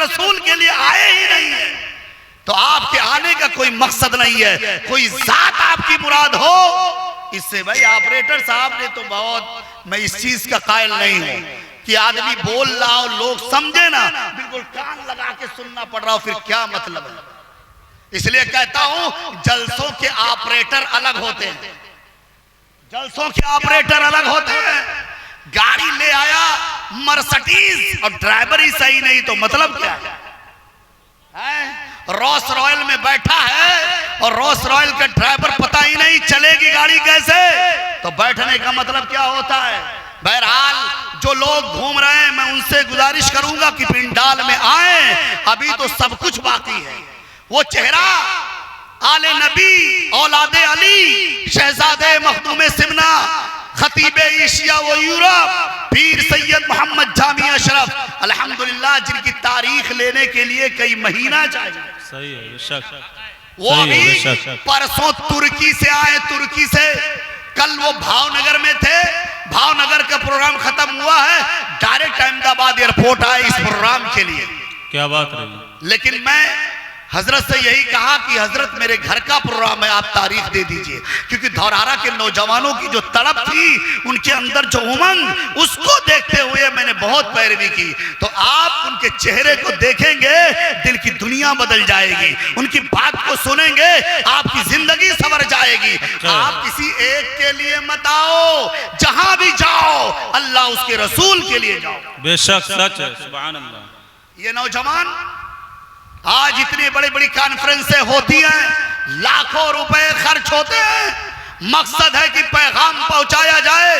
रसूल के लिए आए ही नहीं है तो आपके आने का कोई मकसद नहीं है, कोई जात आपकी मुराद हो। इससे भाई ऑपरेटर साहब ने तो बहुत, मैं इस चीज का कायल नहीं हूं कि आदमी बोल रहा हो लोग समझे ना, बिल्कुल कान लगा के सुनना पड़ रहा हो, फिर क्या मतलब है। इसलिए कहता हूं जलसों के ऑपरेटर अलग होते हैं, जलसों के ऑपरेटर अलग होते हैं। गाड़ी ले आया मर्सिडीज और ड्राइवर ही सही नहीं तो मतलब क्या है? रोल्स रॉयल में बैठा है और रोल्स रॉयल का ड्राइवर पता ही नहीं चलेगी गाड़ी कैसे, तो बैठने का मतलब क्या होता है। बहरहाल जो लोग घूम रहे हैं मैं उनसे गुजारिश करूंगा कि पिंडाल में आए, अभी तो सब कुछ बाकी है। वो चेहरा आले नबी, औलादे अली, शहजादे मखदूम सिमना, खतीबे एशिया व यूरोप, पीर सैयद मोहम्मद जामी अशरफ, अल्हम्दुलिल्लाह जिनकी तारीख लेने के लिए कई महीना चाहिए। सही है, वो अभी परसों तुर्की से आए, तुर्की से। कल वो भावनगर में थे, भावनगर का प्रोग्राम खत्म हुआ है, डायरेक्ट अहमदाबाद एयरपोर्ट आए इस प्रोग्राम के लिए। क्या बात रही। लेकिन मैं हजरत से यही कहा कि हजरत मेरे घर का प्रोग्राम है, आप तारीख दे दीजिए, क्योंकि धौरहरा के नौजवानों की जो तड़प थी, उनके अंदर जो उमंग, उसको देखते हुए मैंने बहुत पैरवी की। तो आप उनके चेहरे को देखेंगे, दिल की दुनिया बदल जाएगी, उनकी बात को सुनेंगे, आपकी जिंदगी संवर जाएगी। आप किसी एक के लिए मत आओ, जहां भी जाओ अल्लाह उसके रसूल के लिए जाओ। बेशक सच है, सुभान अल्लाह। ये नौजवान आज इतनी बड़ी बड़ी कॉन्फ्रेंसें होती हैं, लाखों रुपए खर्च होते हैं, मकसद है कि पैगाम पहुंचाया जाए,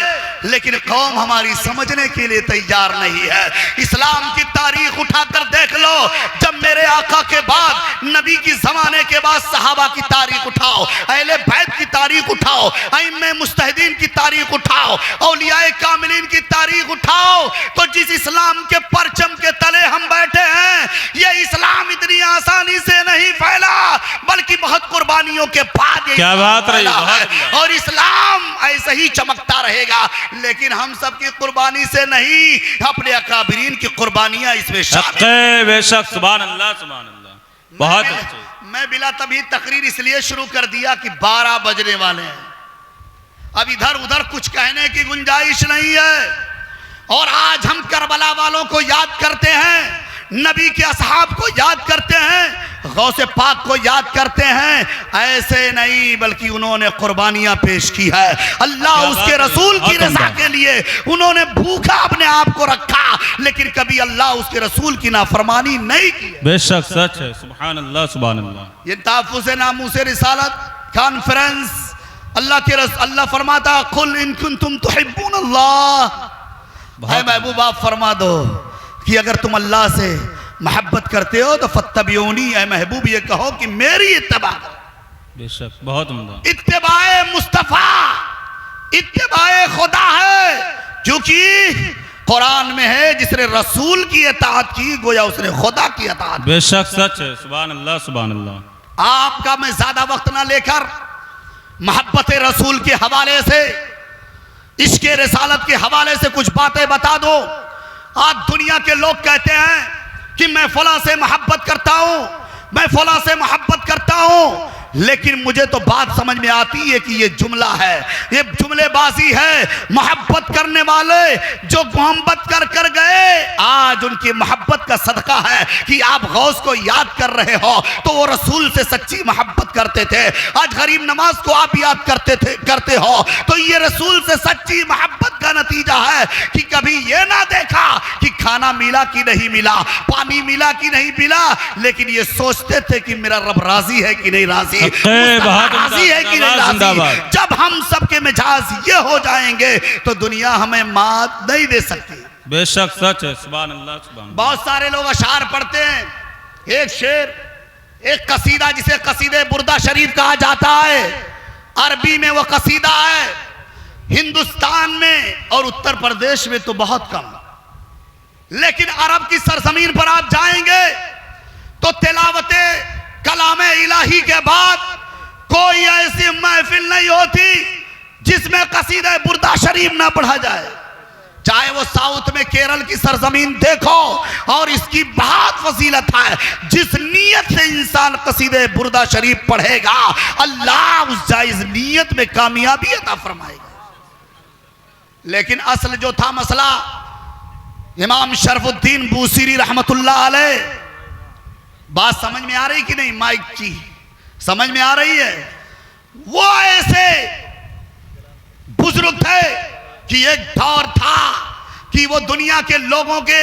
लेकिन कौम हमारी समझने के लिए तैयार नहीं है। इस्लाम की तारीख उठाकर देख लो, जब मेरे आका के बाद, नबी की जमाने के बाद सहाबा की तारीख उठाओ, अहले बैत की तारीख उठाओ, अइम्मे मुस्तहिदीन की तारीख उठाओ, औलियाए कामिलीन की तारीख उठाओ, तो जिस इस्लाम के परचम के तले हम बैठे हैं, ये इस्लाम इतनी आसानी से नहीं फैला, बल्कि बहुत कुर्बानियों के बाद क्या बात रही। और इस्लाम ऐसे ही चमकता रहेगा, लेकिन हम सब की कुर्बानी से नहीं, अपने अकाबिरीन की कुर्बानियां इसमें शामिल हैं। बेशक, सुभान अल्लाह, सुभान अल्लाह। बहुत अच्छे। मैं बिला तभी तकरीर इसलिए शुरू कर दिया कि 12 बजने वाले हैं, अब इधर उधर कुछ कहने की गुंजाइश नहीं है। और आज हम करबला वालों को याद करते हैं, नबी के असहाब को याद करते हैं, गौसे पाक को याद करते हैं। ऐसे नहीं, बल्कि उन्होंने कुर्बानियां पेश की है अल्लाह उसके रसूल की रज़ा के लिए। उन्होंने भूखा अपने आप को रखा, लेकिन कभी अल्लाह उसके रसूल की नाफरमानी नहीं की। बेशक सच है, सुभान अल्लाह, सुभान अल्लाह। ये ताफ़ुज़ नामूस रिसालत कॉन्फ्रेंस, अल्लाह फरमाता कुल इन कुंतुम तुहिब्बून अल्लाह, ऐ महबूब आप फरमा दो कि अगर तुम अल्लाह से मोहब्बत करते हो तो फत्तबिऊनी, ऐ महबूब ये कहो कि मेरी इत्तबा करो। बेशक, बहुत उम्दा। इत्तबाए मुस्तफा, इत्तबाए खुदा है, क्योंकि कुरान में है जिसने रसूल की इताअत की गोया उसने खुदा की इताअत। बेशक सच है, सुभान अल्लाह, सुभान अल्लाह। आपका मैं ज्यादा वक्त ना लेकर मोहब्बत रसूल के हवाले से, इश्क़ रिसालत के हवाले से कुछ बातें बता दो। आज दुनिया के लोग कहते हैं कि मैं फला से मोहब्बत करता हूं, मैं फला से मोहब्बत करता हूं, लेकिन मुझे तो बात समझ में आती है कि ये जुमला है, ये जुमलेबाजी है। मोहब्बत करने वाले जो मोहब्बत कर कर गए, आज उनकी मोहब्बत का सदका है कि आप गौस को याद कर रहे हो, तो वो रसूल से सच्ची मोहब्बत करते थे। आज गरीब नवाज को आप याद करते हो, तो ये रसूल से सच्ची मोहब्बत का नतीजा है कि कभी ये ना देखा कि खाना मिला कि नहीं मिला, पानी मिला कि नहीं मिला, लेकिन ये सोचते थे कि मेरा रब राजी है कि नहीं राजी, राजी है कि नहीं राजी। जब हम सबके मिजाज ये हो जाएंगे तो दुनिया हमें मात नहीं दे सकती। बेशक सच है, सुभान अल्लाह, सुभान। बहुत सारे लोग अशार पढ़ते हैं, एक शेर, एक कसीदा जिसे कसीदे बुर्दा शरीफ कहा जाता है, अरबी में वो कसीदा है, हिंदुस्तान में और उत्तर प्रदेश में तो बहुत कम, लेकिन अरब की सरजमीन पर आप जाएंगे तो तिलावते कलामे इलाही के बाद कोई ऐसी महफिल नहीं होती जिसमें कसीदा बुर्दा शरीफ ना पढ़ा जाए। चाहे वो साउथ में केरल की सरजमीन देखो, और इसकी बहुत फजीलत है। जिस नीयत से इंसान कसीदे बुर्दा शरीफ पढ़ेगा, अल्लाह उस जायज नीयत में कामयाबी अता फरमाएगा। लेकिन असल जो था मसला, इमाम शरफुद्दीन बूसीरी रहमतुल्लाह अलैह, बात समझ में आ रही कि नहीं? माइक की समझ में आ रही है? वो ऐसे बुजुर्ग थे कि एक दौर था कि वो दुनिया के लोगों के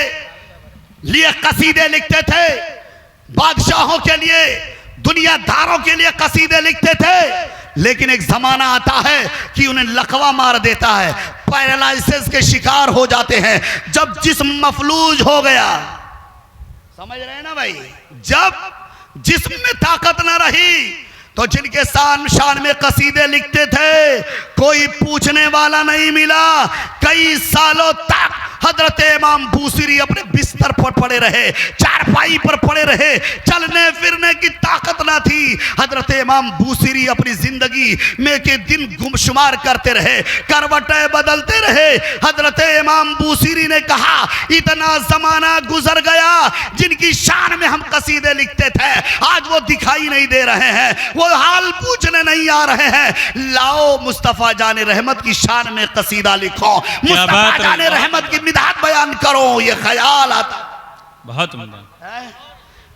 लिए कसीदे लिखते थे, बादशाहों के लिए, दुनियादारों के लिए कसीदे लिखते थे। लेकिन एक जमाना आता है कि उन्हें लकवा मार देता है, पैरालिसिस के शिकार हो जाते हैं। जब जिस्म मफलूज हो गया, समझ रहे हैं ना भाई, जब जिस्म में ताकत ना रही, तो जिनके शान में कसीदे लिखते थे, कोई पूछने वाला नहीं मिला। कई सालों तक हजरत इमाम बूसीरी अपने बिस्तर पर पड़े रहे, चारपाई पर पड़े रहे, चलने फिरने की ताकत ना थी। हजरत इमाम बूसीरी अपनी जिंदगी में के दिन गुमशुमार करते रहे, करवटें बदलते रहे। हजरत इमाम बूसीरी ने कहा, इतना जमाना गुजर गया जिनकी शान में हम कसीदे लिखते थे, आज वो दिखाई नहीं दे रहे हैं, वो हाल पूछने नहीं आ रहे हैं। लाओ मुस्तफा जाने रहमत की शान में कसीदा लिखो, मुस्तफा जाने रहमत की मिदाद बयान करो। ये ख्याल आता, बहुत उम्दा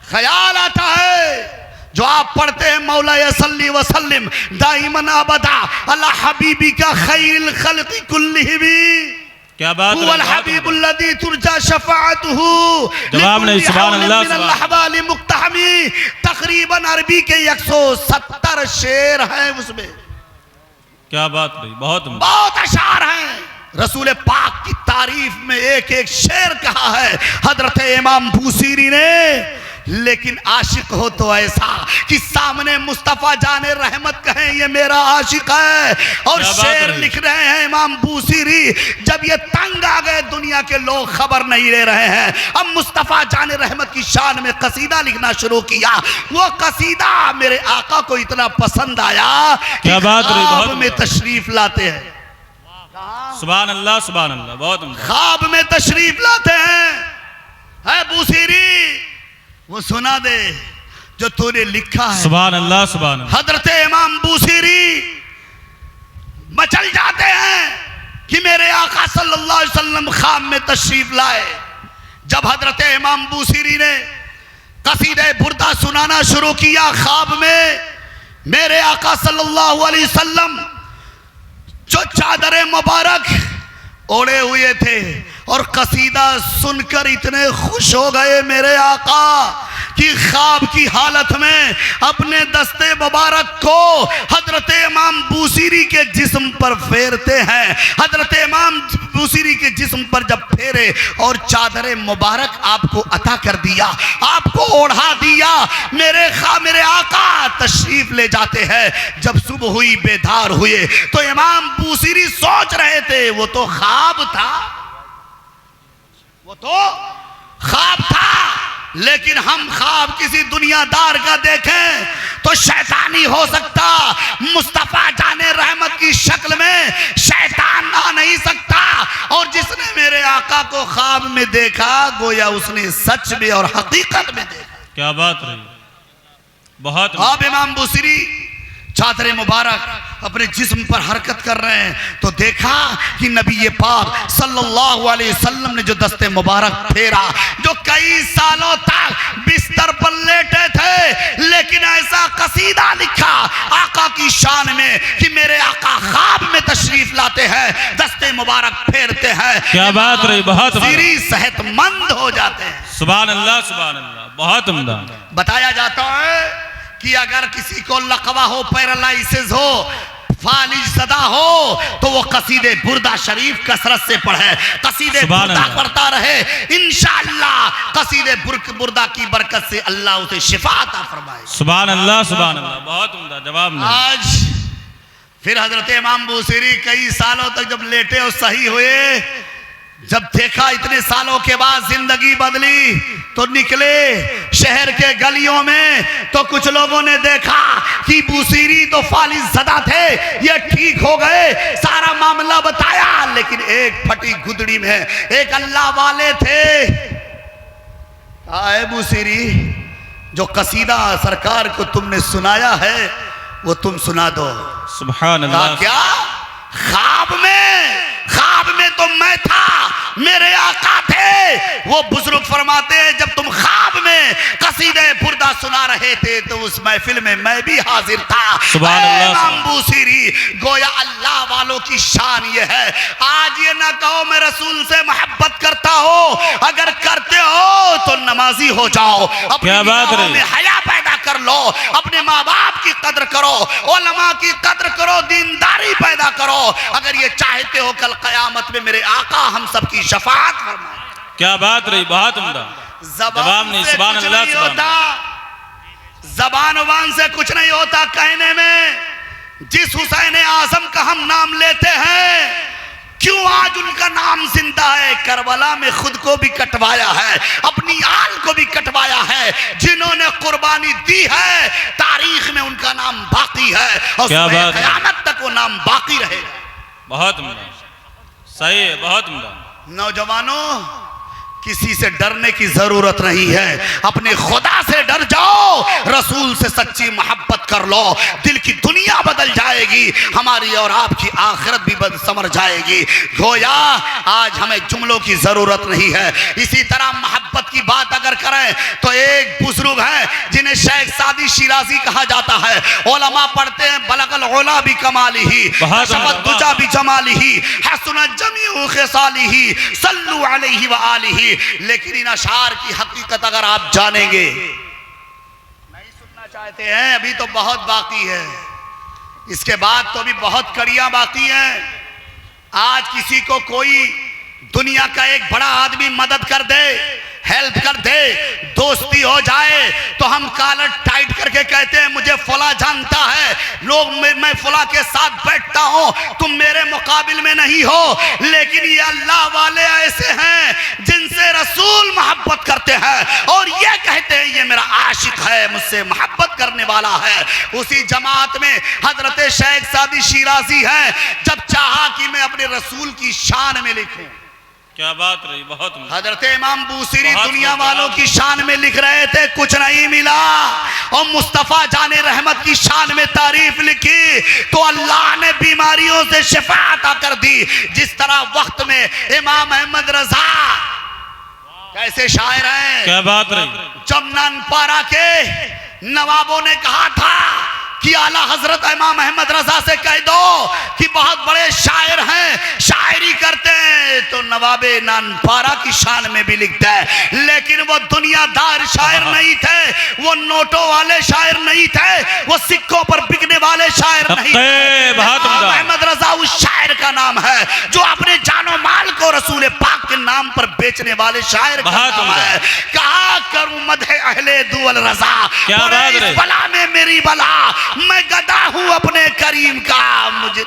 ख्याल आता है जो आप पढ़ते हैं, मौला सल्ली वसल्लिम दाइमन अबदा अला हबीबी का खैरिल खल्क़ि कुल्लिहिम। क्या बात है, हबीबुल्लज़ी तुरजा शफ़ाअतुहु। जवाब नहीं, सुभान अल्लाह। मुक्तहमी, तकरीबन अरबी के 170 शेर हैं उसमें। क्या बात भाई, बहुत अशार हैं। रसूल पाक की तारीफ में एक एक शेर कहा है हजरत इमाम बूसीरी ने। लेकिन आशिक हो तो ऐसा कि सामने मुस्तफा जाने रहमत कहें, ये मेरा आशिक है, और शेर लिख रहे हैं इमाम बूसीरी। जब ये तंग आ गए, दुनिया के लोग खबर नहीं ले रहे हैं, अब मुस्तफा जाने रहमत की शान में कसीदा लिखना शुरू किया। वो कसीदा मेरे आका को इतना पसंद आया कि ख्वाब में तशरीफ लाते हैं। सुभान अल्लाह, सुभान अल्लाह, बहुत ख्वाब में तशरीफ लाते हैं। है बूसीरी, वो सुना दे जो तूने लिखा है। सुभान अल्लाह, सुभान अल्लाह। हजरत इमाम बूसीरी मचल जाते हैं कि मेरे आका सल्लल्लाहु अलैहि वसल्लम ख्वाब में तशरीफ लाए। जब हजरत इमाम बूसीरी ने कसीदे बुर्दा सुनाना शुरू किया, ख्वाब में मेरे आका सल्लल्लाहु अलैहि वसल्लम जो चादर मुबारक ओढ़े हुए थे और कसीदा सुनकर इतने खुश हो गए मेरे आका कि ख्वाब की हालत में अपने दस्ते मुबारक को हजरत इमाम बूसीरी के जिस्म पर फेरते हैं। हजरत इमाम बूसीरी के जिस्म पर जब फेरे और चादर मुबारक आपको अता कर दिया, आपको ओढ़ा दिया, मेरे आका तशरीफ ले जाते हैं। जब सुबह हुई, बेदार हुए, तो इमाम बूसीरी सोच रहे थे वो तो ख्वाब था, वो तो ख्वाब था। लेकिन हम ख्वाब किसी दुनियादार का देखें तो शैतानी हो सकता, मुस्तफा जाने रहमत की शक्ल में शैतान आ नहीं सकता। और जिसने मेरे आका को ख्वाब में देखा, गोया उसने सच में और हकीकत में देखा। क्या बात रही, बहुत। अब इमाम बूसीरी चादर मुबारक अपने जिस्म पर हरकत कर रहे हैं, तो देखा कि नबी पाक सल्लल्लाहु अलैहि वसल्लम ने जो दस्ते मुबारक फेरा, जो कई सालों तक बिस्तर पर लेटे थे, लेकिन ऐसा कसीदा लिखा आका की शान में कि मेरे आका ख्वाब में तशरीफ लाते हैं, दस्ते मुबारक फेरते हैं। क्या बात रही, बहुत। सेहतमंद हो जाते हैं। सुभान अल्लाह, सुभान अल्लाह, बहुत उम्दा। बताया जाता है कि अगर किसी को लकवा हो, पैरालिसिस हो, फालिज सदा हो, तो वो कसीदे बुर्दा शरीफ कसरत से पढ़े, कसीदे बुर्दा पढ़ता रहे। इंशाअल्लाह कसीदे बुर्दा की बरकत से अल्लाह उसे शिफा अता फरमाए। सुभान अल्लाह, सुभान अल्लाह, बहुत उम्दा जवाब नहीं। आज फिर हजरत इमाम बूसीरी कई सालों तक जब लेटे और सही हुए, जब देखा इतने सालों के बाद जिंदगी बदली तो निकले शहर के गलियों में, तो कुछ लोगों ने देखा कि बूसीरी तो फालिस ज़दा थे, ये ठीक हो गए, सारा मामला बताया। लेकिन एक फटी गुदड़ी में एक अल्लाह वाले थे, आए बूसीरी जो कसीदा सरकार को तुमने सुनाया है वो तुम सुना दो। सुभान अल्लाह। क्या ख्वाब में तो मैं था, मेरे आका थे। वो बुजुर्ग फरमाते हैं जब तुम ख्वाब में कसीदे बुर्दा सुना रहे थे तो उस महफिल में मैं भी हाजिर था। सुभान अल्लाह। इमाम बूसीरी गोया अल्लाह वालों की शान ये है। आज ये ना कहो मैं रसूल से मोहब्बत करता हो, अगर करते हो तो नमाजी हो जाओ, अपनी निगाहों में हया पैदा कर लो, अपने माँ बाप की कद्र करो, उलमा की कद्र करो, दीनदारी पैदा करो। अगर ये चाहते हो कल कयामत में मेरे आका हम सबकी शफाअत फरमाए। क्या बात रही, बहुत उम्दा। जबान नहीं, सुभान अल्लाह, सुभान अल्लाह। जबान से कुछ नहीं होता कहने में। जिस हुसैन आजम का हम नाम लेते हैं, क्यों आज उनका नाम जिंदा है? करबला में खुद को भी कटवाया है, अपनी आल को भी कटवाया है। जिन्होंने कुर्बानी दी है तारीख में उनका नाम बाकी है और क़यामत तक वो नाम बाकी रहेगा। बहुत उम्दा, सही है, बहुत उम्दा। नौजवानों, किसी से डरने की जरूरत नहीं है, अपने खुदा से डर जाओ, रसूल से सच्ची मोहब्बत कर लो, दिल की दुनिया बदल जाएगी, हमारी और आपकी आखिरत भी संवर जाएगी। गोया आज हमें जुमलों की जरूरत नहीं है। इसी तरह मोहब्बत की बात अगर करें तो एक बुजुर्ग है जिन्हें शेख सादी शिराजी कहा जाता है। उलमा पढ़ते हैं बलगल उला भी कमाली ही, दुजा भी जमाली ही, हसनत जमीउ खिसाली ही, सल्लु अलैहि व आलिही। लेकिन इन अशार की हकीकत अगर आप जानेंगे, नहीं सुनना चाहते हैं, अभी तो बहुत बाकी है, इसके बाद तो भी बहुत कड़ियां बाकी हैं। आज किसी को कोई दुनिया का एक बड़ा आदमी मदद कर दे, हेल्प कर दे, दोस्ती हो जाए तो हम कॉलर टाइट करके कहते हैं मुझे फला जानता है, लोग मैं फला के साथ बैठता हूं, तुम मेरे मुकाबिल में नहीं हो। लेकिन ये अल्लाह वाले ऐसे हैं जिनसे रसूल मोहब्बत करते हैं और ये कहते हैं ये मेरा आशिक है, मुझसे मोहब्बत करने वाला है। उसी जमात में हजरत शेख सादी शिराजी है। जब चाहा कि मैं अपने रसूल की शान में लिखूं, क्या बात रही, बहुत हजरत इमाम बूसीरी दुनिया वालों की शान में लिख रहे थे, कुछ नहीं मिला। और मुस्तफा जाने रहमत की शान में तारीफ लिखी तो अल्लाह ने बीमारियों से शिफा अता कर दी। जिस तरह वक्त में इमाम अहमद रजा कैसे शायर हैं, क्या बात रही। जब नानपारा के नवाबों ने कहा था कि आला हजरत इमाम अहमद रजा से कह दो कि बहुत बड़े शायर हैं, शायरी करते हैं, तो नवाबे नानपारा की शान में भी लिखता है। लेकिन वो दुनियादार शायर नहीं थे, वो नोटों वाले शायर नहीं थे, वो सिक्कों पर बिकने वाले शायर नहीं थे। इमाम अहमद रजा उस शायर का नाम है जो अपने जानो माल को रसूल पाक के नाम पर बेचने वाले शायर का नाम है। कहा करूं मदह अहले दुअल रजा, बला में मेरी बला, मैं गदा हूं अपने करीम का, मुझे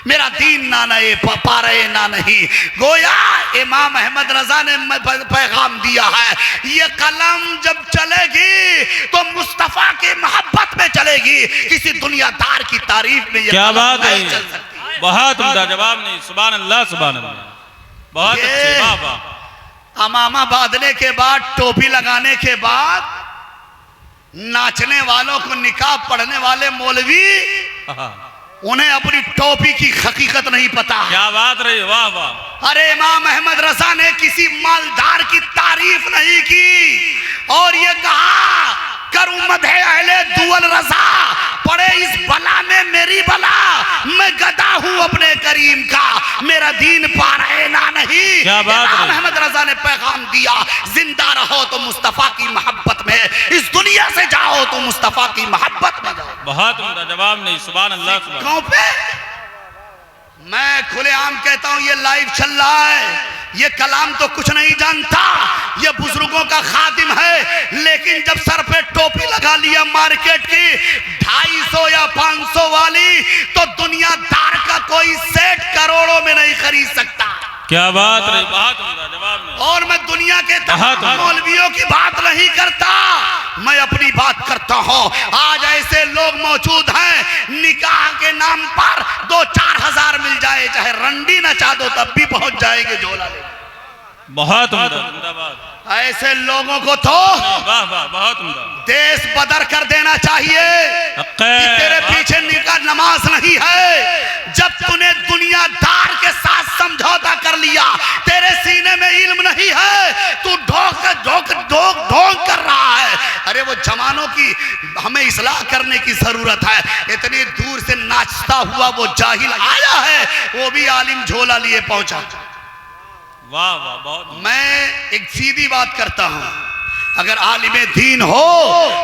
मेरा दीन ना नए पा रहे ना नहीं। गोया इमाम अहमद रजा ने पैगाम दिया है, ये कलम जब चलेगी तो मुस्तफा की मोहब्बत में चलेगी, किसी दुनियादार की तारीफ में ये क्या बात है, चल सकती। बहुत उम्दा, जवाब नहीं, सुभान अल्लाह, सुभान अल्लाह, बहुत अच्छे, वाह वाह। अमामा बांधने के बाद, टोपी लगाने के बाद, नाचने वालों को निकाब पढ़ने वाले मौलवी, उन्हें अपनी टोपी की हकीकत नहीं पता। क्या बात रही, वाह वाह। अरे इमाम अहमद रजा ने किसी मालदार की तारीफ नहीं की और ये कहा करूं मदह अहले दुअल रजा, पड़े इस बला में मेरी बला, मैं गदा हूं अपने करीम का, मेरा दीन पा रहे ना नहीं। इमाम अहमद रजा ने पैगाम दिया, जिंदा रहो तो मुस्तफा की मोहब्बत में, इस दुनिया से जाओ तो मुस्तफा की मोहब्बत में जाओ। बहुत उम्दा, जवाब नहीं, सुभान अल्लाह। क्यों पे मैं खुलेआम कहता हूं ये लाइव चल रहा है, ये कलाम तो कुछ नहीं जानता, ये बुजुर्गों का खादिम है। लेकिन जब सर पे टोपी लगा लिया मार्केट की 250 या 500 वाली, तो दुनियादार का कोई सेठ करोड़ों में नहीं खरीद सकता। क्या बात रही, बहुत उम्दा जवाब में। और मैं दुनिया के तमाम मौलवियों की बात नहीं करता, मैं अपनी बात करता हूँ। आज ऐसे लोग मौजूद हैं, निकाह के नाम पर 2-4 हजार मिल जाए, चाहे रंडी नचा दो तब भी पहुंच जाएंगे झोला ले। बहुत उम्दा, जिंदाबाद। ऐसे लोगों को तो वाह वाह, बहुत उम्दा। देश बदर कर देना चाहिए कि तेरे पीछे निकाह नमाज नहीं है। जब तूने दुनियादार के साथ समझौता कर लिया, तेरे सीने में इल्म नहीं है, तू ढोंग कर रहा है। अरे वो जवानों की हमें इस्लाह करने की जरूरत है। इतनी दूर से नाचता हुआ वो जाहिल आया है, वो भी आलिम झोला लिए पहुंचा। वाह वाह, बहुत। मैं एक सीधी बात करता हूं, अगर आलिमे दीन हो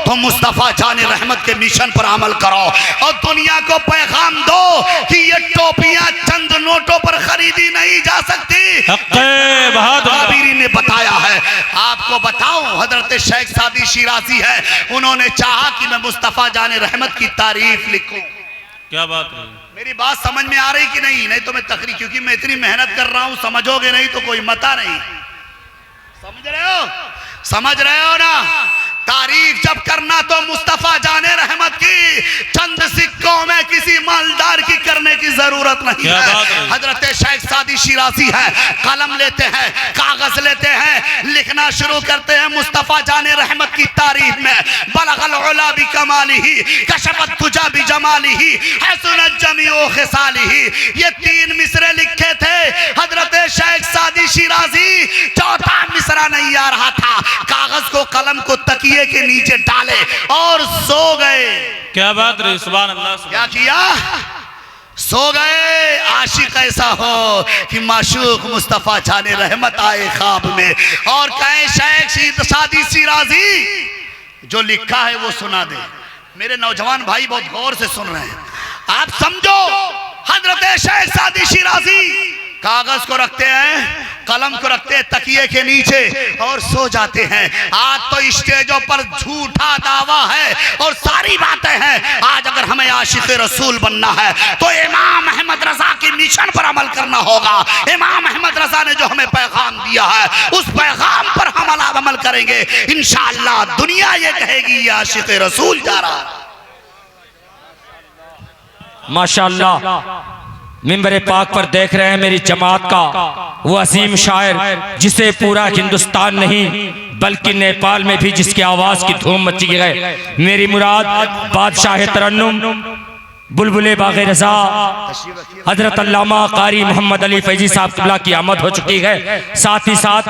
तो मुस्तफा जाने रहमत के मिशन पर अमल करो और दुनिया को पैगाम दो कि ये टोपियां चंद नोटों पर खरीदी नहीं जा सकती। काबीरी ने बताया है। आपको बताऊं, हजरत शेख सादी शिराजी है, उन्होंने चाहा कि मैं मुस्तफा जाने रहमत की तारीफ लिखूं। क्या बात है, मेरी बात समझ में आ रही कि नहीं? नहीं तो मैं तकरीर, क्योंकि मैं इतनी मेहनत कर रहा हूं, समझोगे नहीं तो कोई मता नहीं। समझ रहे हो? समझ रहे हो ना? तारीफ जब करना तो मुस्तफा जाने रहमत की चंद सिक्कों में किसी मालदार की करने की जरूरत नहीं है। हजरत शेख सादी शिराजी है, कलम लेते हैं, कागज लेते हैं, लिखना शुरू करते हैं मुस्तफा जाने रहमत की तारीफ में। बलगल उला बि कमालिही कशफत तुजा बि जमालिही हसनत जमीउ खिसालिही, ये 3 मिसरे लिखे थे हजरत शेख सादी शिराजी। चौथा मिसरा नहीं आ रहा था, कागज को कलम को तकिए के नीचे डाले और सो गए। क्या बात रही, सुभान अल्लाह। क्या किया? सो गए। आशिक ऐसा हो कि माशूक मुस्तफा जाने रहमत आए ख्वाब में और कहे शेख सादी शिराजी जो लिखा है वो सुना दे। मेरे नौजवान भाई बहुत गौर से सुन रहे हैं, आप समझो। हजरत शेख सादी शिराजी कागज को रखते हैं, कलम को रखते हैं तकिए के नीचे और सो जाते हैं। आज तो स्टेजों पर झूठा दावा है और सारी बातें हैं। आज अगर हमें आशिक रसूल बनना है तो इमाम अहमद रजा के मिशन पर अमल करना होगा। इमाम अहमद रजा ने जो हमें पैगाम दिया है उस पैगाम पर हम अमल करेंगे, इंशाअल्लाह दुनिया ये कहेगी ये आशिक रसूल जा रहा है। माशाअल्लाह, मिंबर पाक पर देख रहे हैं मेरी जमात का वो असीम शायर जिसे पूरा हिंदुस्तान नहीं बल्कि नेपाल में भी जिसकी आवाज की धूम मची गई। मेरी मुराद बादशाह तरन्नुम बुलबुले बाग़े रज़ा हजरत अल्लामा कारी मोहम्मद अली फैजी साहब क़िबला की आमद हो चुकी है। साथ ही साथ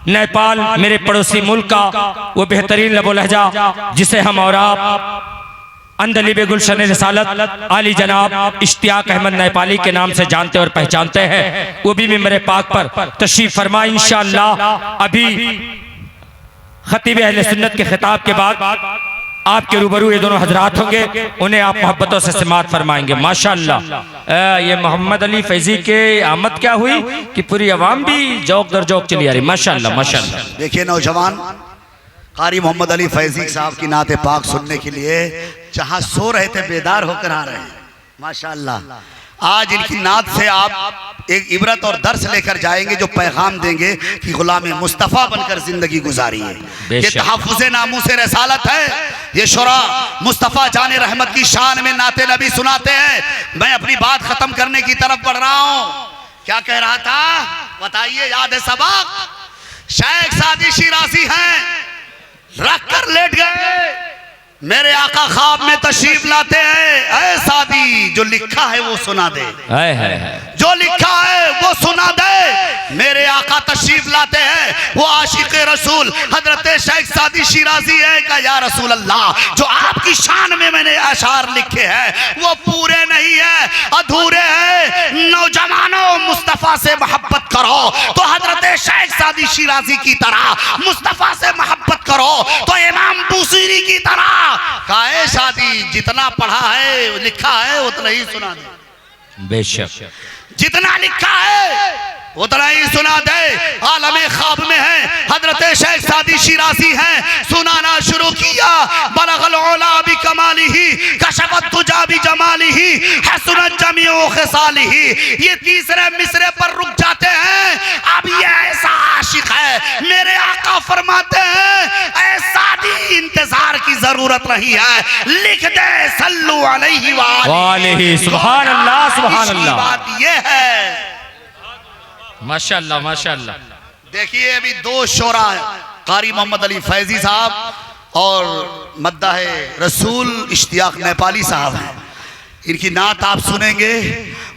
नेपाल मेरे पड़ोसी मुल्क का वो बेहतरीन लबो लहजा जिसे हम और आप अंदलिबे गुलशन रिसालत आली जनाब इश्तियाक अहमद नेपाली के नाम से जानते और पहचानते हैं, वो भी मिंबर पाक पर तशरीफ फरमा। इंशाअल्लाह अभी खतीब अहले सुन्नत के खिताब के बाद आपके रूबरू ये दोनों हजरात होंगे, उन्हें आप मोहब्बतों से समाअत फरमाएंगे। माशाअल्लाह ये मोहम्मद अली फैजी के आमद क्या हुई कि पूरी आवाम भी जौक दर जौक चली आ रही। माशाअल्लाह माशाअल्लाह। देखिए नौजवान, कारी मोहम्मद अली फैजी साहब की नाते पाक सुनने के लिए जहां सो रहे थे बेदार होकर आ रहे हैं। माशाअल्लाह आज इनकी नात से आप एक इबरत और दर्स लेकर जाएंगे जो पैगाम देंगे कि गुलाम मुस्तफ़ा बनकर जिंदगी गुजारिए। ये तहफ़्फ़ुज़े नामूसे रसालत है। ये शुरा मुस्तफ़ा जाने रहमत की शान में नाते नबी सुनाते हैं। मैं अपनी बात खत्म करने की तरफ बढ़ रहा हूँ। क्या कह रहा था बताइए, याद है सबक? शेख सादी शिराजी हैं, रख कर लेट गए। मेरे आका ख्वाब में तशरीफ लाते हैं, ऐ सादी जो लिखा है वो सुना दे, जो लिखा है वो सुना दे। मेरे आका तशरीफ लाते हैं, वो आशिक रसूल हजरत शेख सादी शिराजी है का या रसूल अल्लाह जो आपकी शान में मैंने अशार लिखे हैं वो पूरे नहीं है, अधूरे हैं। नौजवानों मुस्तफ़ा से मोहब्बत करो तो हजरत शेख सादी शिराजी की तरह, मुस्तफ़ा से मोहब्बत करो तो इमाम बुसीरी की तरह। काहे शादी जितना पढ़ा है लिखा है उतना ही सुना दे, बेशक जितना लिखा है उतना ही सुना दे। आलमे ख्वाब में है, हजरत शेख सादी शिराजी हैं, सुनाना शुरू किया। बलगल उला बि कमालिही कशफ शक़्क़तुजा बिजमालिही हसनत जमीउ ख़िसालिही। ये तीसरे मिसरे पर रुक जाते हैं। अब ये ऐसा आशिक है, मेरे आका फरमाते हैं ऐ सादी इंतजार की जरूरत नहीं है, लिख दे सल्लु अलैहि वालैहि। सुभान अल्लाह सुभान अल्लाह। बात ये है, माशाअल्लाह माशाअल्लाह। देखिए अभी दो शोरा कारी मोहम्मद अली फैजी साहब और मद्दाह रसूल इश्तियाक नेपाली साहब हैं। इनकी नात आप सुनेंगे।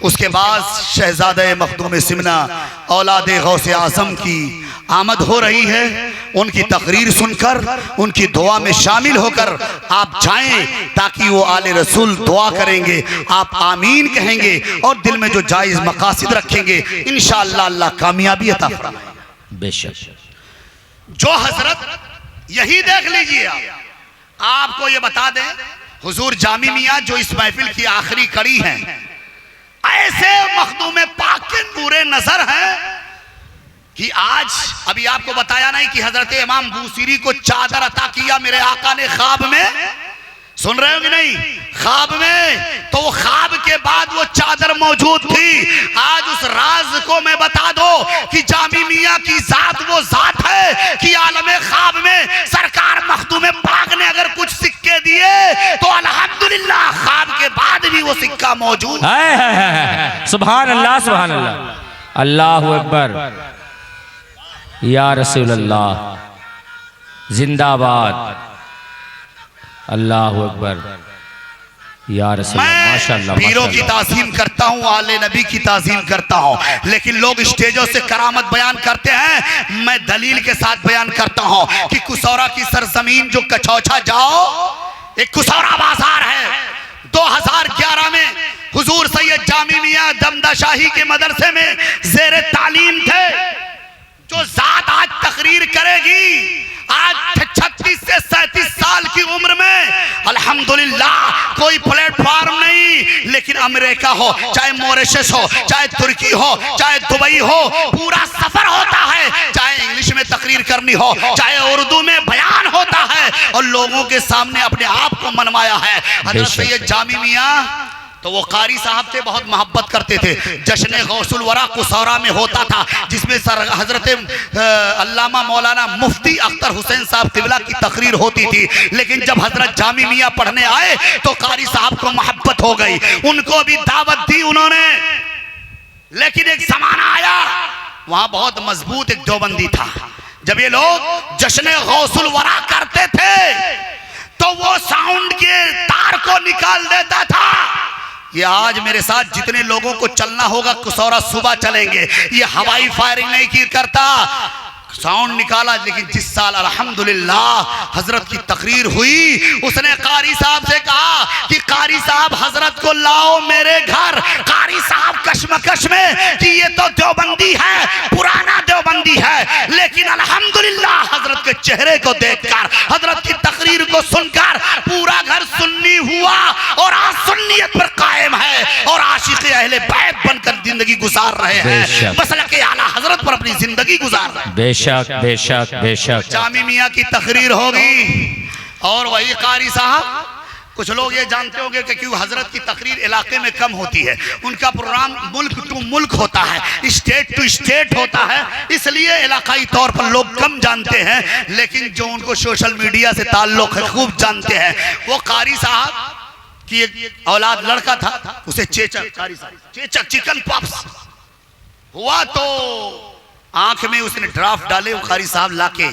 उसके बाद शहजादे मखदूम सिमना औलादे गौसे आज़म की आमद हो रही है। उनकी तकरीर सुनकर उनकी दुआ में शामिल होकर आप जाएं, ताकि वो आले रसूल दुआ करेंगे, आप आमीन कहेंगे और दिल में जो जायज़ मकासिद रखेंगे इंशाअल्लाह अल्लाह कामयाबी अता फरमाएगा बेशक। जो हजरत यही देख लीजिए, आपको ये बता दें हुजूर जामी मियाँ जो इस महफिल की आखिरी कड़ी हैं, ऐसे मखदूम पाक के नूरे नजर हैं कि आज अभी आपको बताया नहीं कि हजरत इमाम बूसीरी को चादर अता किया मेरे आका ने ख्वाब में। सुन रहे हो कि नहीं? ख्वाब में, तो वो ख्वाब के बाद वो चादर मौजूद थी। आज उस राज को मैं बता दो कि जामी मियाँ की जात वो जात है कि आलम ख्वाब में सरकार मखदूम पाक ने अगर कुछ सिक्के दिए तो अल्हम्दुलिल्लाह ख्वाब के बाद भी वो सिक्का मौजूद है। सुभान अल्लाह सुभान अल्लाह। अल्लाहु अकबर या रसूल अल्लाह जिंदाबाद। अल्लाहु अकबर या रसूल अल्लाह। माशाअल्लाह। पीरों की ताज़ीम करता हूँ, आले नबी की ताज़ीम करता हूँ, लेकिन लोग स्टेजों से करामत बयान करते हैं, मैं दलील के साथ बयान करता हूँ कि कुसौरा की सरजमीन जो कचौछा जाओ, एक कुसौरा बाजार है। 2011 में हुजूर सैयद जामी मियाँ दमदा शाही के मदरसे में ज़ेरे तालीम थे। जो जात आज तकरीर करेगी, आज 36 से 37 साल की उम्र में अल्हम्दुलिल्लाह कोई प्लेटफॉर्म नहीं, लेकिन अमेरिका हो, चाहे मॉरिशस हो, चाहे तुर्की हो, चाहे दुबई हो, पूरा सफर होता है। चाहे इंग्लिश में तकरीर करनी हो, चाहे उर्दू में बयान होता है, और लोगों के सामने अपने आप को मनवाया है। हज़रत सैयद जामी मियाँ तो वो कारी साहब से बहुत मोहब्बत करते थे। जश्न गौसुल वरा कुसौरा में होता था, जिसमें सर हजरत अल्लामा मौलाना मुफ्ती अख्तर हुसैन साहब किबला की तकरीर होती थी। लेकिन जब हजरत जामी मियाँ पढ़ने आए तो कारी साहब को मोहब्बत हो गई, उनको भी दावत दी उन्होंने। लेकिन एक जमाना आया, वहां बहुत मजबूत एक देवबंदी था। जब ये लोग जश्न गौसुल वरा करते थे तो वो साउंड के तार को निकाल देता था। ये आज मेरे साथ जितने लोगों को चलना होगा कुसौरा सुबह चलेंगे। ये हवाई फायरिंग नहीं की करता, साउंड निकाला। लेकिन जिस साल अल्हम्दुलिल्लाह हजरत की तकरीर हुई, उसने कारी साहब से कहा कि कारी साहब हजरत को लाओ मेरे घर। कारी साहब कशमकश में कि ये तो देवबंदी है, पुराना देवबंदी है, लेकिन अल्हम्दुलिल्लाह हजरत के चेहरे को देखकर, हजरत की तकरीर को सुनकर पूरा घर सुन्नी हुआ और आज सुन्नियत पर कायम है और आशिक़ अहले बैत बनकर जिंदगी गुजार रहे हैं। मसलक आला हजरत पर अपनी जिंदगी गुजार रहे हैं। बेशक बेशक बेशक। जामी मियाँ की तकरीर होगी और वही कारी साहब। कुछ लोग ये जानते होंगे कि क्यों हजरत की तकरीर इलाके में कम होती है। उनका प्रोग्राम मुल्क टू मुल्क होता है, स्टेट टू स्टेट होता है, इसलिए इलाकाई तौर पर लोग कम जानते हैं। लेकिन जो उनको सोशल मीडिया से ताल्लुक है खूब जानते हैं। वो कारी साहब की एक औलाद लड़का था, उसे चेचक, कारी साहब चेचक चिकन पॉप्स हुआ तो आंख में उसने ड्राफ्ट डाले। कारी साहब लाके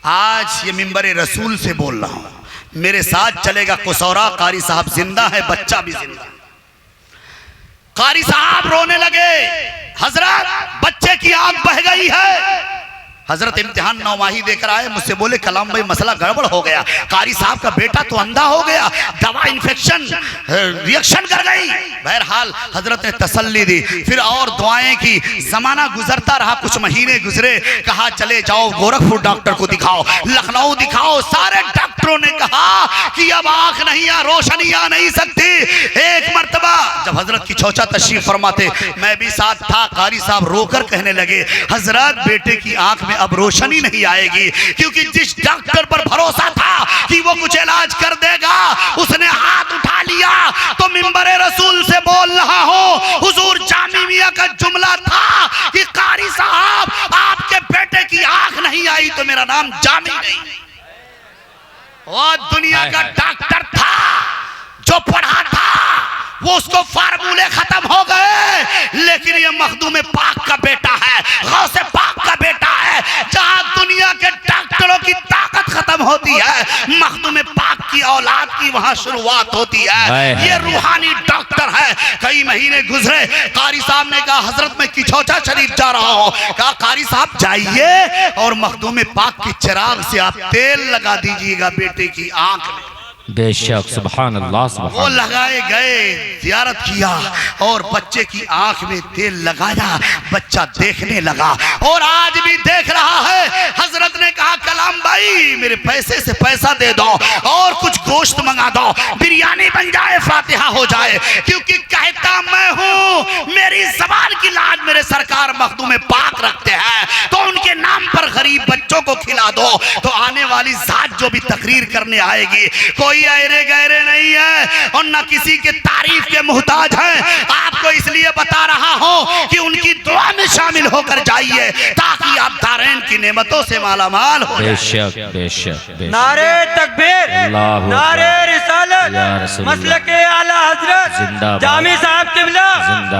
आज ये मिंबर रसूल से बोल रहा हूं, मेरे साथ चलेगा कुसौरा। कारी साहब जिंदा है, बच्चा भी जिंदा है। कारी साहब रोने लगे, हजरत बच्चे की आंख बह गई है। हजरत इम्तिहान नौमाही देकर आए, मुझसे बोले कलाम भाई मसला गड़बड़ हो गया, कारी साहब का बेटा तो अंधा हो गया, दवा इन्फेक्शन रिएक्शन कर गई। बहरहाल हजरत ने तसल्ली दी, फिर और दुआएं की। जमाना गुजरता रहा, कुछ महीने गुजरे। कहा चले जाओ गोरखपुर डॉक्टर को दिखाओ, लखनऊ दिखाओ। सारे डॉक्टरों ने कहा कि अब आंख नहीं आ, रोशनी आ नहीं सकती। एक मर्तबा जब हजरत की चौचा तशरीफ फरमाते, मैं भी साथ था, कारी साहब रोकर कहने लगे, हजरत बेटे की आंख में अब रोशनी नहीं आएगी, क्योंकि जिस डॉक्टर पर भरोसा था कि वो कुछ इलाज कर देगा, उसने हाथ उठा लिया मिंबर रसूल से बोल रहा हूँ। हुजूर जामी मियां का जुमला था कि कारी साहब आपके बेटे की आंख नहीं आई तो मेरा नाम जामी नहीं। वो दुनिया का डॉक्टर था जो पढ़ा था, वो उसको फार्मूले खत्म हो गए, लेकिन ये मखदूम पाक का बेटा है, गौसे पाक का बेटा है। जहां दुनिया के डॉक्टरों की ताकत खत्म होती है, मखदूम पाक की औलाद की वहां शुरुआत होती है। ये रूहानी डॉक्टर है। कई महीने गुजरे, कारी साहब ने कहा हजरत मैं किचौचा शरीफ जा रहा हूँ। कहा कारी साहब जाइए और मखदूम पाक की चिराग से आप तेल लगा दीजिएगा बेटे की आंख में। बेशक सुभान अल्लाह सुभान। वो लगाए गए, जियारत किया और बच्चे की आंख में तेल लगाया, बच्चा देखने लगा और आज भी देख रहा है। हजरत ने कहा कलाम भाई मेरे पैसे से पैसा दे दो और कुछ गोश्त मंगा दो, बिरयानी बन जाए, फातिहा हो जाए, क्योंकि कहता मैं हूँ मेरी जबान की लाज मेरे सरकार मखदूम पाक रखते हैं, तो उनके नाम पर गरीब बच्चों को खिला दो, तो आने वाली जात जो भी तकरीर करने आएगी कोई ऐरे गहरे नहीं है और न किसी के तारीफ के मुहताज हैं। आपको इसलिए बता रहा हूं कि उनकी दुआ में शामिल होकर जाइए ताकि आप दारैन की नेमतों से मालामाल हो। बेशक बेशक। नारे तकबीर, नारे रिसालत, मसलके आला हजरत जामी साहब किबला,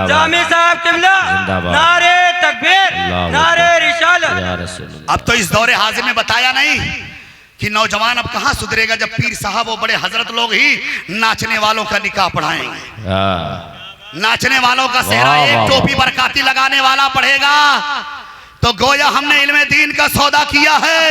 जामी साहब किबला, नारे तकबीर, नारे रिसालत। अब तो इस दौरे हाजिर में बताया नहीं कि नौजवान अब कहां सुधरेगा जब पीर साहब वो बड़े हजरत लोग ही नाचने वालों का निकाह पढ़ाएंगे, नाचने वालों का सेहरा एक टोपी बरकाती लगाने वाला पढ़ेगा। तो गोया हमने इल्मे दीन का सौदा किया है।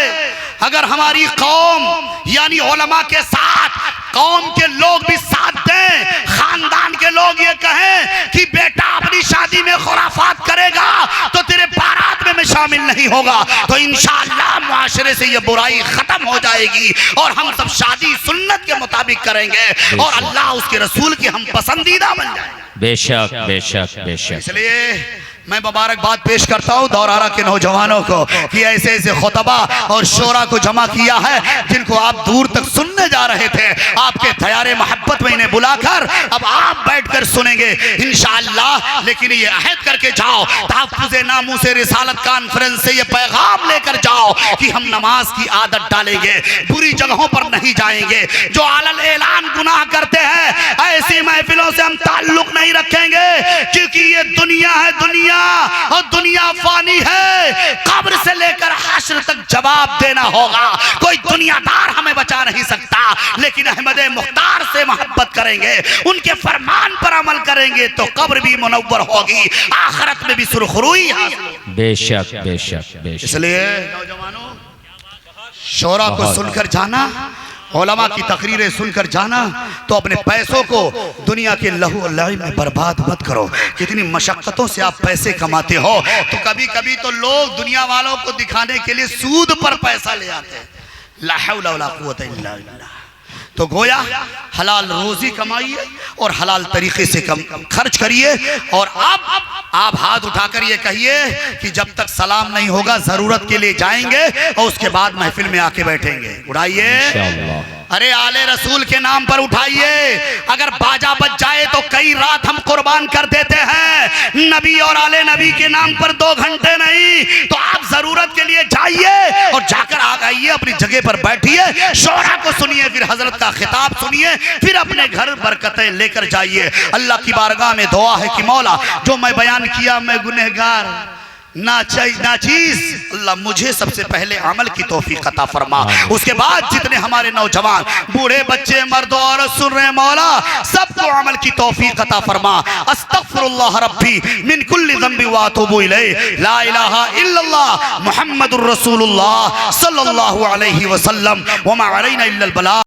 अगर हमारी कौम यानी उलमा के साथ कौम के लोग भी साथ दें, खानदान के लोग ये कहें कि बेटा अपनी शादी में खुराफात करेगा तो तेरे बारात में मैं शामिल नहीं होगा, तो इंशाअल्लाह मुआशरे से ये बुराई खत्म हो जाएगी और हम सब शादी सुन्नत के मुताबिक करेंगे और अल्लाह उसके रसूल के हम पसंदीदा बन जाएंगे। बेशक बेशक बेशक। इसलिए मैं मुबारकबाद पेश करता हूँ दौरारा के नौजवानों को कि ऐसे ऐसे खुतबा और शोरा को जमा किया है जिनको आप दूर तक सुनने जा रहे थे, आपके तैयारे मोहब्बत में इन्हें बुलाकर अब आप बैठकर सुनेंगे इंशाअल्लाह। लेकिन ये अहद करके जाओ, तहफ्फुज़े नामूस रिसालत कॉन्फ्रेंस से ये पैगाम लेकर जाओ कि हम नमाज की आदत डालेंगे, बुरी जगहों पर नहीं जाएंगे, जो आलल ऐलान गुनाह करते हैं ऐसी महफिलों से हम ताल्लुक नहीं रखेंगे, क्योंकि ये दुनिया है, दुनिया और दुनिया फानी है, कब्र से लेकर हश्र तक जवाब देना होगा। कोई दुनियादार हमें बचा नहीं सकता, लेकिन अहमद मुख्तार से मोहब्बत करेंगे, उनके फरमान पर अमल करेंगे तो कब्र भी मुनव्वर होगी, आखिरत में भी सुरखरुई हासिल। बेशक बेशक बेशक। इसलिए नौजवानों शोरा को सुनकर जाना, उलमा की तकरीरें सुनकर जाना, तो अपने पैसों को दुनिया के लहू और लहू में बर्बाद मत करो। कितनी मशक्कतों से आप पैसे कमाते हो, तो कभी कभी तो लोग दुनिया वालों को दिखाने के लिए सूद पर पैसा ले आते हैं। ला हौला वला कुव्वता इल्ला बिल्लाह। तो गोया हलाल रोजी कमाइए और हलाल तरीके से खर्च करिए। और अब आप हाथ उठाकर ये कहिए कि जब तक सलाम नहीं होगा जरूरत के लिए जाएंगे और उसके बाद महफिल में आके बैठेंगे। उठाइए, अरे आले रसूल के नाम पर उठाइए। अगर बाजा बज जाए तो कई रात हम कुर्बान कर देते हैं, नबी और आले नबी के नाम पर 2 घंटे नहीं। तो आप जरूरत के लिए जाइए और जाकर आ गइए, अपनी जगह पर बैठिए, शोरा को सुनिए, फिर हजरत का खिताब सुनिए, फिर अपने घर बरकतें लेकर जाइए। अल्लाह की बारगाह में दुआ है कि मौला जो मैं बयान किया मैं गुनहगार नाचीज, अल्लाह मुझे सबसे पहले अमल की तौफीक अता फरमा, उसके बाद जितने हमारे नौजवान बूढ़े बच्चे मर्द औरत सुन रहे मौला सबको अमल की तौफीक अता फरमा। अस्तगफिरुल्लाह रब्बी मिन कुल्ली ज़ंबि व अतूबु इलैहि, ला इलाहा इल्लल्लाह मुहम्मदुर रसूलुल्लाह सल्लल्लाहु अलैहि वसल्लम व मा अलैना इल्लल बलाग।